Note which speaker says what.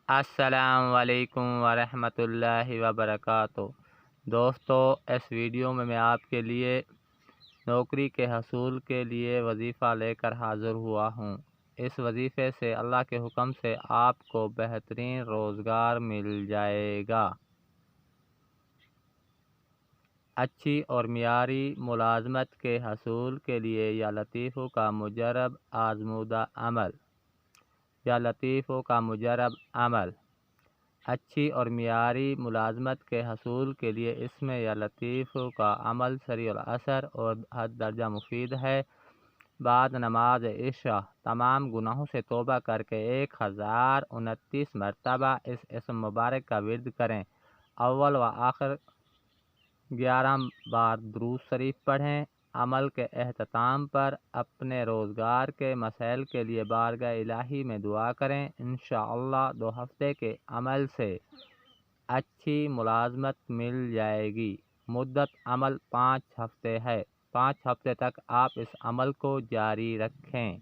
Speaker 1: السلام علیکم ورحمۃ اللہ وبرکاتہ۔ دوستو، اس ویڈیو میں آپ کے لیے نوکری کے حصول کے لیے وظیفہ لے کر حاضر ہوا ہوں۔ اس وظیفے سے اللہ کے حکم سے آپ کو بہترین روزگار مل جائے گا۔ اچھی اور معیاری ملازمت کے حصول کے لیے یا لطیفوں کا مجرب آزمودہ عمل اچھی اور معیاری ملازمت کے حصول کے لیے اس میں یا لطیفوں کا عمل سریع الاثر اور حد درجہ مفید ہے۔ بعد نماز عشاء تمام گناہوں سے توبہ کر کے 1029 مرتبہ اس اسم مبارک کا ورد کریں۔ اول و آخر 11 بار درود شریف پڑھیں۔ عمل کے اختتام پر اپنے روزگار کے مسائل کے لیے بارگاہ الہی میں دعا کریں۔ انشاءاللہ 2 ہفتے کے عمل سے اچھی ملازمت مل جائے گی۔ مدت عمل 5 ہفتے ہے۔ 5 ہفتے تک آپ اس عمل کو جاری رکھیں۔